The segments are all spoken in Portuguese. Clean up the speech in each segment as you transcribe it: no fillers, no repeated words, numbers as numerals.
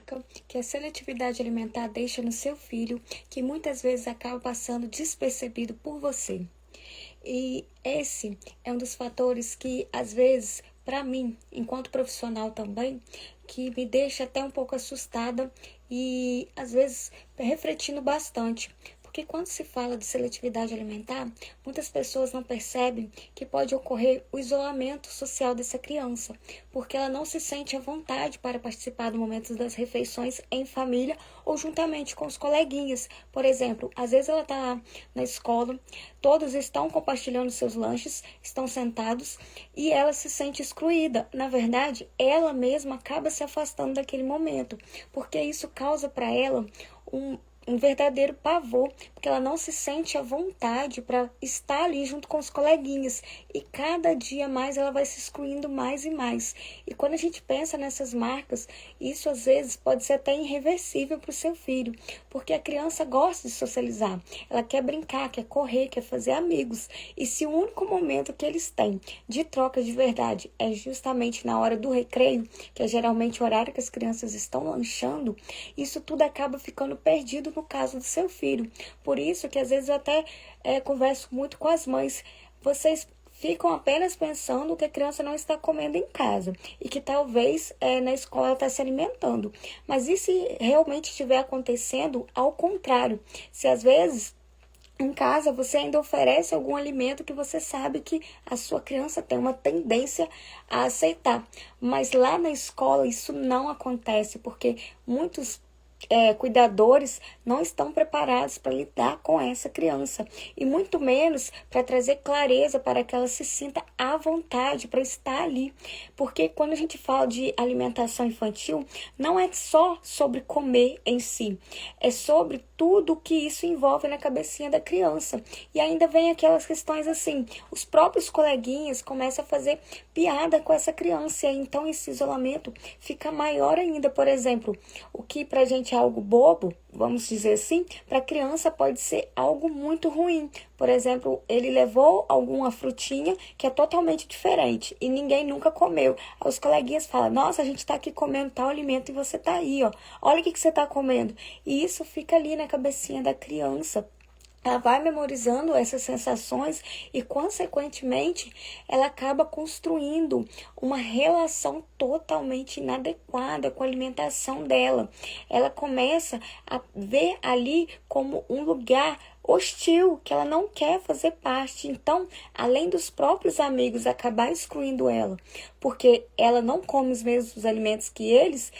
marca que a seletividade alimentar deixa no seu filho, que muitas vezes acaba passando despercebido por você. E esse é um dos fatores que, às vezes, para mim, enquanto profissional também, que me deixa até um pouco assustada e, às vezes, refletindo bastante. Porque quando se fala de seletividade alimentar, muitas pessoas não percebem que pode ocorrer o isolamento social dessa criança, porque ela não se sente à vontade para participar do momento das refeições em família ou juntamente com os coleguinhas. Por exemplo, às vezes ela está na escola, todos estão compartilhando seus lanches, estão sentados e ela se sente excluída. Na verdade, ela mesma acaba se afastando daquele momento, porque isso causa para ela um verdadeiro pavor, porque ela não se sente à vontade para estar ali junto com os coleguinhas. E cada dia mais ela vai se excluindo mais e mais. E quando a gente pensa nessas marcas, isso às vezes pode ser até irreversível para o seu filho, porque a criança gosta de socializar, ela quer brincar, quer correr, quer fazer amigos. E se o único momento que eles têm de troca de verdade é justamente na hora do recreio, que é geralmente o horário que as crianças estão lanchando, isso tudo acaba ficando perdido no caso do seu filho. Por isso que às vezes eu até converso muito com as mães. Vocês ficam apenas pensando que a criança não está comendo em casa e que talvez na escola ela está se alimentando. Mas e se realmente estiver acontecendo ao contrário? Se às vezes em casa você ainda oferece algum alimento que você sabe que a sua criança tem uma tendência a aceitar, mas lá na escola isso não acontece, porque muitos cuidadores não estão preparados para lidar com essa criança e muito menos para trazer clareza para que ela se sinta à vontade para estar ali, porque quando a gente fala de alimentação infantil, não é só sobre comer em si, é sobre tudo que isso envolve na cabecinha da criança. E ainda vem aquelas questões assim, os próprios coleguinhas começam a fazer piada com essa criança, e então esse isolamento fica maior ainda. Por exemplo, o que pra gente é algo bobo, vamos dizer assim, para a criança pode ser algo muito ruim. Por exemplo, ele levou alguma frutinha que é totalmente diferente e ninguém nunca comeu. Aí os coleguinhas falam, nossa, a gente está aqui comendo tal alimento e você está aí, ó. Olha o que você está comendo. E isso fica ali na cabecinha da criança. Ela vai memorizando essas sensações e, consequentemente, ela acaba construindo uma relação totalmente inadequada com a alimentação dela. Ela começa a ver ali como um lugar hostil, que ela não quer fazer parte. Então, além dos próprios amigos acabar excluindo ela, porque ela não come os mesmos alimentos que eles,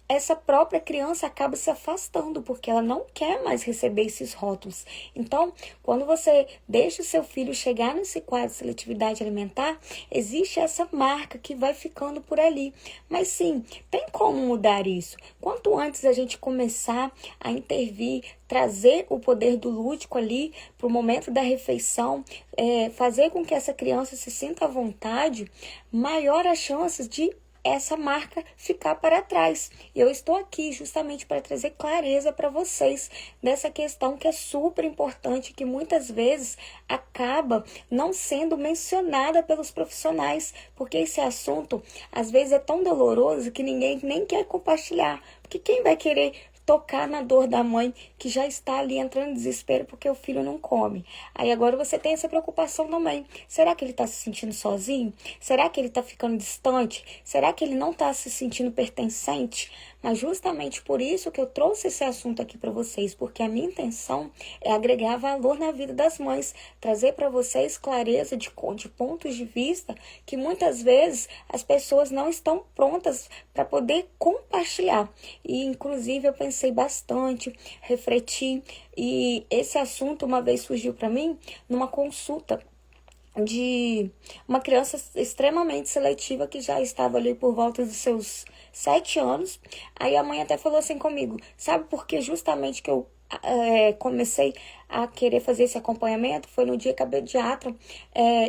essa própria criança acaba se afastando, porque ela não quer mais receber esses rótulos. Então, quando você deixa o seu filho chegar nesse quadro de seletividade alimentar, existe essa marca que vai ficando por ali. Mas sim, tem como mudar isso. Quanto antes a gente começar a intervir, trazer o poder do lúdico ali para o momento da refeição, fazer com que essa criança se sinta à vontade, maior as chances de essa marca ficar para trás. E eu estou aqui justamente para trazer clareza para vocês dessa questão que é super importante, que muitas vezes acaba não sendo mencionada pelos profissionais, porque esse assunto às vezes é tão doloroso que ninguém nem quer compartilhar, porque quem vai querer tocar na dor da mãe que já está ali entrando em desespero porque o filho não come? Aí agora você tem essa preocupação também. Será que ele está se sentindo sozinho? Será que ele está ficando distante? Será que ele não está se sentindo pertencente? Mas justamente por isso que eu trouxe esse assunto aqui para vocês, porque a minha intenção é agregar valor na vida das mães, trazer para vocês clareza de pontos de vista que muitas vezes as pessoas não estão prontas para poder compartilhar. E inclusive eu pensei bastante, refleti, e esse assunto uma vez surgiu para mim numa consulta de uma criança extremamente seletiva que já estava ali por volta dos seus 7 anos. Aí a mãe até falou assim comigo, sabe por que justamente que eu comecei a querer fazer esse acompanhamento? Foi no dia que a pediatra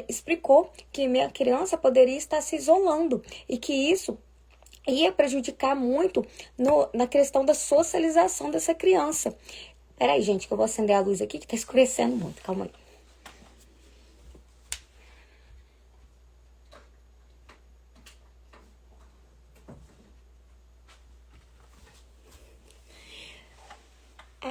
explicou que minha criança poderia estar se isolando e que isso ia prejudicar muito na questão da socialização dessa criança. Peraí, gente, que eu vou acender a luz aqui que tá escurecendo muito, calma aí.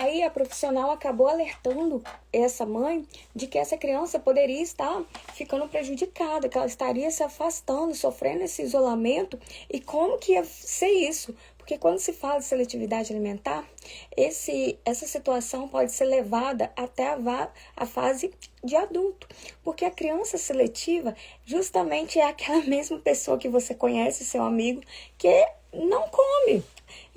aí a profissional acabou alertando essa mãe de que essa criança poderia estar ficando prejudicada, que ela estaria se afastando, sofrendo esse isolamento. E como que ia ser isso? Porque quando se fala de seletividade alimentar, essa situação pode ser levada até a fase de adulto. Porque a criança seletiva justamente é aquela mesma pessoa que você conhece, seu amigo, que não come.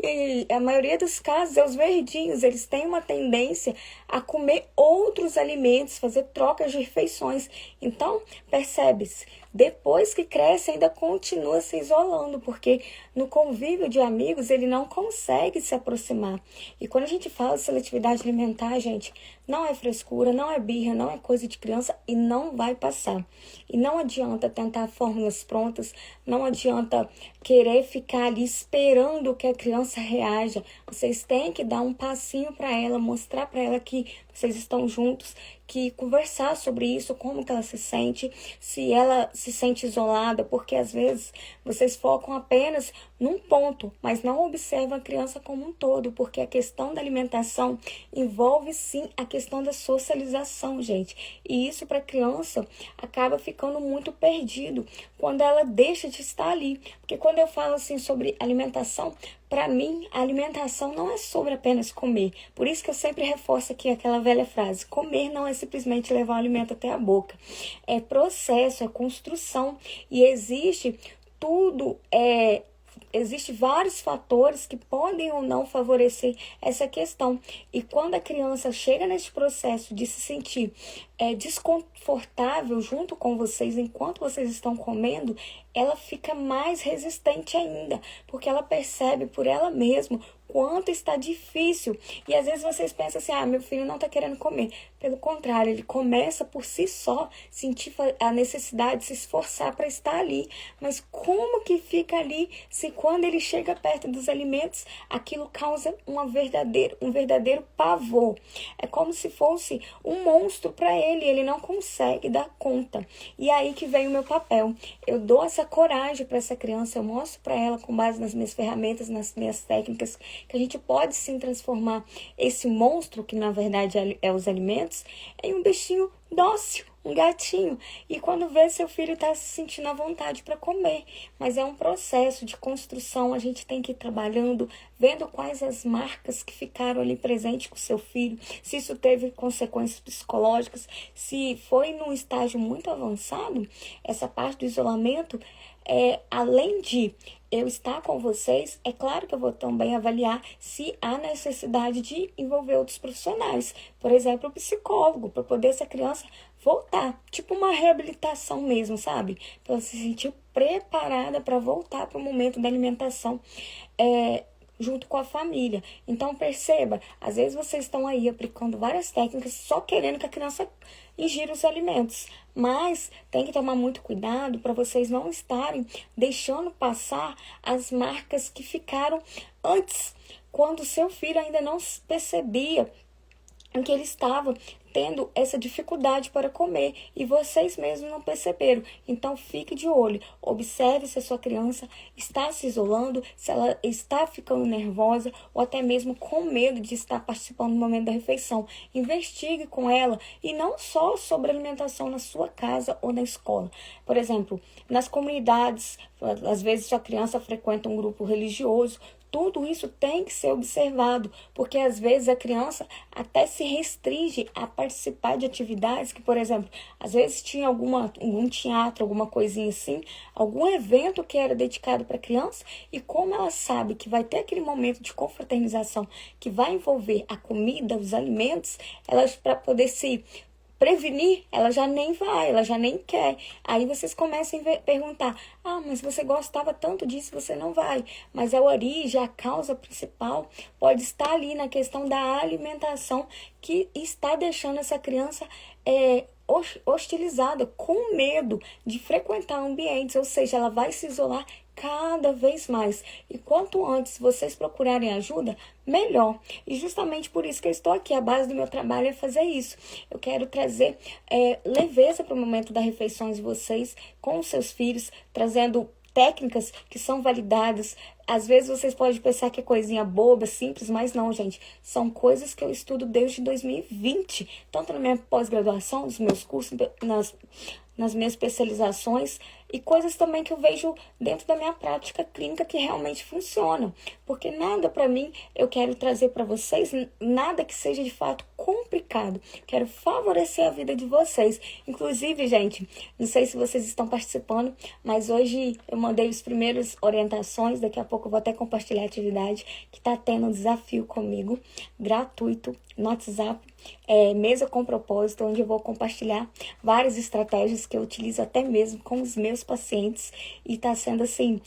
E a maioria dos casos é os verdinhos, eles têm uma tendência a comer outros alimentos, fazer trocas de refeições. Então, percebe-se, depois que cresce ainda continua se isolando, porque no convívio de amigos ele não consegue se aproximar. E quando a gente fala de seletividade alimentar, gente, não é frescura, não é birra, não é coisa de criança e não vai passar. E não adianta tentar fórmulas prontas, não adianta querer ficar ali esperando que a criança reaja. Vocês têm que dar um passinho para ela, mostrar para ela que vocês estão juntos, que conversar sobre isso, como que ela se sente, se ela se sente isolada, porque às vezes vocês focam apenas num ponto, mas não observam a criança como um todo, porque a questão da alimentação envolve sim a questão da socialização, gente. E isso para a criança acaba ficando muito perdido quando ela deixa de estar ali. Porque quando eu falo assim sobre alimentação, para mim, a alimentação não é sobre apenas comer. Por isso que eu sempre reforço aqui aquela velha frase: comer não é simplesmente levar o alimento até a boca. É processo, é construção. E Existem vários fatores que podem ou não favorecer essa questão. E quando a criança chega nesse processo de se sentir desconfortável junto com vocês, enquanto vocês estão comendo, ela fica mais resistente ainda, porque ela percebe por ela mesma quanto está difícil. E às vezes vocês pensam assim: meu filho não está querendo comer. Pelo contrário, ele começa por si só sentir a necessidade de se esforçar para estar ali. Mas como que fica ali se quando ele chega perto dos alimentos, aquilo causa um verdadeiro pavor? É como se fosse um monstro para ele não consegue dar conta. E aí que vem o meu papel. Eu dou essa coragem para essa criança, eu mostro para ela, com base nas minhas ferramentas, nas minhas técnicas, que a gente pode sim transformar esse monstro, que na verdade é os alimentos, em um bichinho dócil, um gatinho. E quando vê, seu filho está se sentindo à vontade para comer. Mas é um processo de construção, a gente tem que ir trabalhando, vendo quais as marcas que ficaram ali presentes com o seu filho, se isso teve consequências psicológicas, se foi num estágio muito avançado, essa parte do isolamento, além de eu estar com vocês, é claro que eu vou também avaliar se há necessidade de envolver outros profissionais, por exemplo, o psicólogo, para poder essa criança voltar, tipo uma reabilitação mesmo, sabe? Para ela se sentir preparada para voltar para o momento da alimentação, junto com a família. Então perceba, às vezes vocês estão aí aplicando várias técnicas só querendo que a criança ingira os alimentos, mas tem que tomar muito cuidado para vocês não estarem deixando passar as marcas que ficaram antes, quando o seu filho ainda não percebia que ele estava tendo essa dificuldade para comer e vocês mesmos não perceberam. Então fique de olho, observe se a sua criança está se isolando, se ela está ficando nervosa ou até mesmo com medo de estar participando do momento da refeição. Investigue com ela, e não só sobre alimentação na sua casa ou na escola. Por exemplo, nas comunidades, às vezes sua criança frequenta um grupo religioso. Tudo isso tem que ser observado, porque às vezes a criança até se restringe a participar de atividades que, por exemplo, às vezes tinha algum teatro, alguma coisinha assim, algum evento que era dedicado para criança, e como ela sabe que vai ter aquele momento de confraternização que vai envolver a comida, os alimentos, elas, para poder se prevenir, ela já nem vai, ela já nem quer. Aí vocês começam a perguntar: mas você gostava tanto disso, você não vai. Mas a origem, a causa principal pode estar ali na questão da alimentação, que está deixando essa criança hostilizada, com medo de frequentar ambientes, ou seja, ela vai se isolar cada vez mais. E quanto antes vocês procurarem ajuda, melhor. E justamente por isso que eu estou aqui. A base do meu trabalho é fazer isso. Eu quero trazer leveza para o momento das refeições de vocês com os seus filhos, trazendo técnicas que são validadas, Às vezes vocês podem pensar que é coisinha boba, simples, mas não, gente. São coisas que eu estudo desde 2020, tanto na minha pós-graduação, nos meus cursos, nas minhas especializações e coisas também que eu vejo dentro da minha prática clínica que realmente funcionam. Porque nada para mim eu quero trazer para vocês, nada que seja de fato complicado. Quero favorecer a vida de vocês. Inclusive, gente, não sei se vocês estão participando, mas hoje eu mandei os primeiros orientações, daqui a pouco eu vou até compartilhar a atividade que está tendo um desafio comigo, gratuito, no WhatsApp. Mesa com propósito, onde eu vou compartilhar várias estratégias que eu utilizo até mesmo com os meus pacientes, e está sendo assim,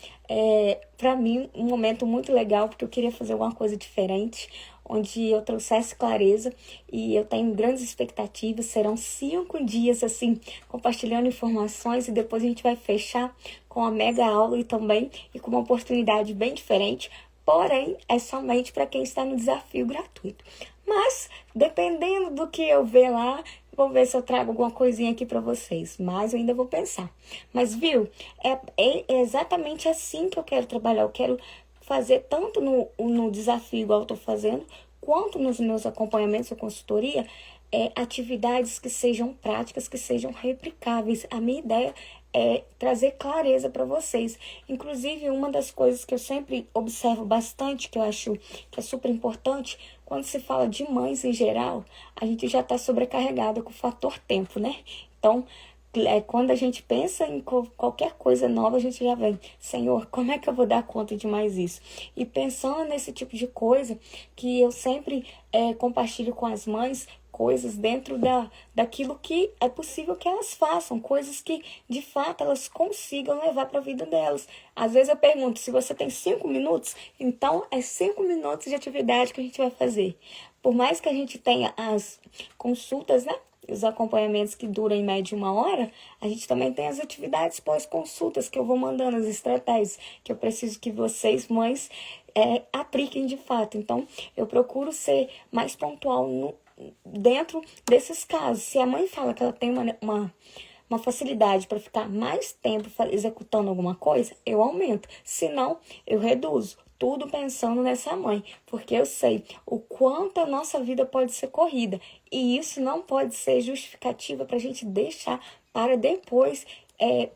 para mim, um momento muito legal, porque eu queria fazer alguma coisa diferente, onde eu trouxesse clareza, e eu tenho grandes expectativas. Serão 5 dias assim, compartilhando informações, e depois a gente vai fechar com a mega aula e com uma oportunidade bem diferente, porém é somente para quem está no desafio gratuito. Mas, dependendo do que eu ver lá, vou ver se eu trago alguma coisinha aqui para vocês. Mas eu ainda vou pensar. Mas, viu? É exatamente assim que eu quero trabalhar. Eu quero fazer tanto no desafio, igual eu estou fazendo, quanto nos meus acompanhamentos ou consultoria, atividades que sejam práticas, que sejam replicáveis. A minha ideia é trazer clareza para vocês. Inclusive, uma das coisas que eu sempre observo bastante, que eu acho que é super importante, quando se fala de mães em geral, a gente já está sobrecarregada com o fator tempo, né? Então, quando a gente pensa em qualquer coisa nova, a gente já vem, Senhor, como é que eu vou dar conta de mais isso? E pensando nesse tipo de coisa, que eu sempre compartilho com as mães, coisas dentro daquilo que é possível que elas façam, coisas que de fato elas consigam levar para a vida delas. Às vezes eu pergunto, se você tem 5 minutos, então é 5 minutos de atividade que a gente vai fazer. Por mais que a gente tenha as consultas, né? Os acompanhamentos que duram em média 1 hora, a gente também tem as atividades pós-consultas que eu vou mandando, as estratégias que eu preciso que vocês, mães, apliquem de fato. Então, eu procuro ser mais pontual dentro desses casos. Se a mãe fala que ela tem uma facilidade para ficar mais tempo executando alguma coisa, eu aumento. Se não, eu reduzo. Tudo pensando nessa mãe, porque eu sei o quanto a nossa vida pode ser corrida. E isso não pode ser justificativa para a gente deixar para depois,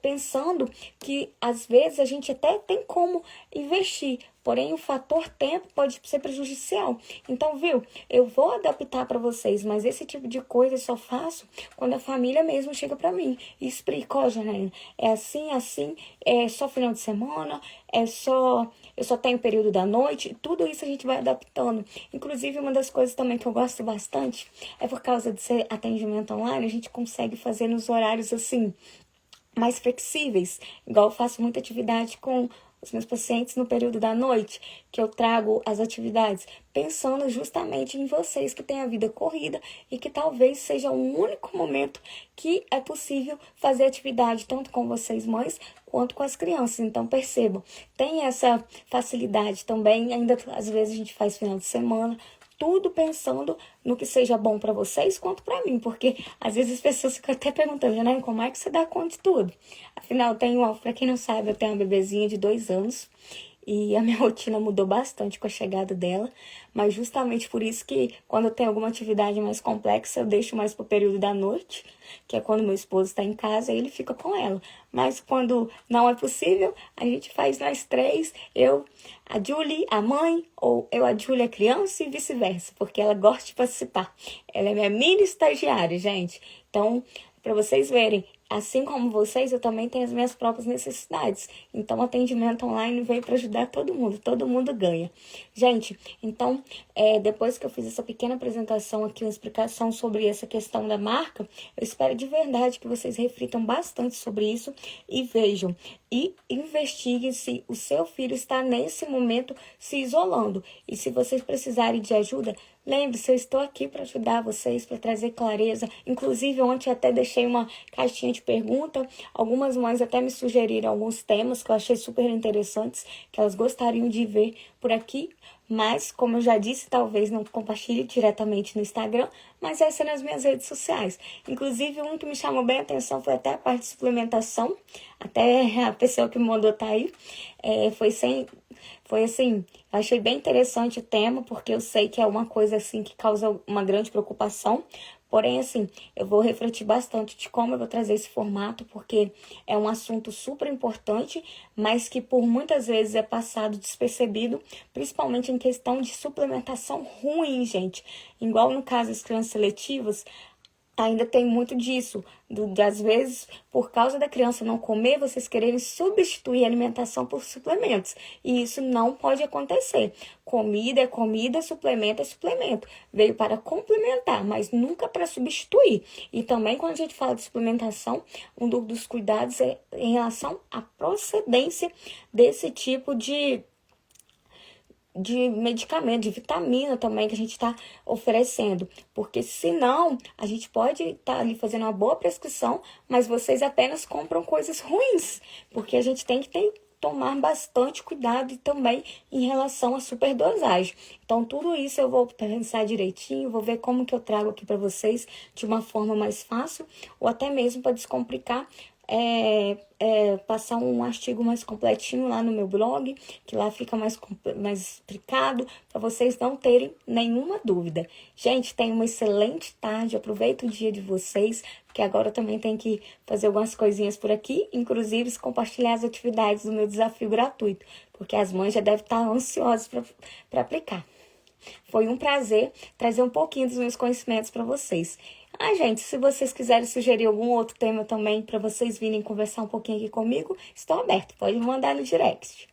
pensando que às vezes a gente até tem como investir, porém o fator tempo pode ser prejudicial. Então, viu, eu vou adaptar para vocês, mas esse tipo de coisa eu só faço quando a família mesmo chega para mim e explica, ó, Janaína, é assim, é só final de semana, eu só tenho período da noite, tudo isso a gente vai adaptando. Inclusive, uma das coisas também que eu gosto bastante é por causa de ser atendimento online, a gente consegue fazer nos horários assim, mais flexíveis, igual eu faço muita atividade com os meus pacientes no período da noite, que eu trago as atividades pensando justamente em vocês que têm a vida corrida e que talvez seja o único momento que é possível fazer atividade tanto com vocês mães quanto com as crianças. Então percebam, tem essa facilidade também, ainda às vezes a gente faz final de semana, tudo pensando no que seja bom para vocês quanto para mim, porque às vezes as pessoas ficam até perguntando, Janaína, como é que você dá conta de tudo? Afinal, para quem não sabe, eu tenho uma bebezinha de 2 anos e a minha rotina mudou bastante com a chegada dela, mas justamente por isso que quando eu tenho alguma atividade mais complexa, eu deixo mais pro período da noite, que é quando meu esposo está em casa e ele fica com ela. Mas quando não é possível, a gente faz nós 3, eu, a Julie, a mãe, ou eu, a Julie, a criança e vice-versa, porque ela gosta de participar. Ela é minha mini estagiária, gente. Então, para vocês verem, assim como vocês, eu também tenho as minhas próprias necessidades. Então, o atendimento online veio para ajudar todo mundo ganha. Gente, então, depois que eu fiz essa pequena apresentação aqui, uma explicação sobre essa questão da marca, eu espero de verdade que vocês reflitam bastante sobre isso e vejam e investiguem se o seu filho está nesse momento se isolando. E se vocês precisarem de ajuda, lembre-se, eu estou aqui para ajudar vocês, para trazer clareza. Inclusive, ontem até deixei uma caixinha de pergunta. Algumas mães até me sugeriram alguns temas que eu achei super interessantes, que elas gostariam de ver por aqui. Mas, como eu já disse, talvez não compartilhe diretamente no Instagram, mas essa é nas minhas redes sociais. Inclusive, um que me chamou bem a atenção foi até a parte de suplementação. Até a pessoa que me mandou tá aí. Foi Foi assim, eu achei bem interessante o tema, porque eu sei que é uma coisa assim que causa uma grande preocupação. Porém, assim, eu vou refletir bastante de como eu vou trazer esse formato, porque é um assunto super importante, mas que por muitas vezes é passado despercebido, principalmente em questão de suplementação ruim, gente. Igual no caso das crianças seletivas, ainda tem muito disso, de às vezes, por causa da criança não comer, vocês quererem substituir a alimentação por suplementos. E isso não pode acontecer. Comida é comida, suplemento é suplemento. Veio para complementar, mas nunca para substituir. E também, quando a gente fala de suplementação, um dos cuidados é em relação à procedência desse tipo de medicamento, de vitamina também que a gente está oferecendo. Porque senão a gente pode estar ali fazendo uma boa prescrição, mas vocês apenas compram coisas ruins. Porque a gente tem que tomar bastante cuidado e também em relação à superdosagem. Então, tudo isso eu vou pensar direitinho, vou ver como que eu trago aqui para vocês de uma forma mais fácil, ou até mesmo para descomplicar, passar um artigo mais completinho lá no meu blog, que lá fica mais explicado, para vocês não terem nenhuma dúvida. Gente, tenham uma excelente tarde, aproveita o dia de vocês, porque agora eu também tenho que fazer algumas coisinhas por aqui, inclusive compartilhar as atividades do meu desafio gratuito, porque as mães já devem estar ansiosas para aplicar. Foi um prazer trazer um pouquinho dos meus conhecimentos para vocês. Gente, se vocês quiserem sugerir algum outro tema também para vocês virem conversar um pouquinho aqui comigo, estou aberto. Pode me mandar no direct.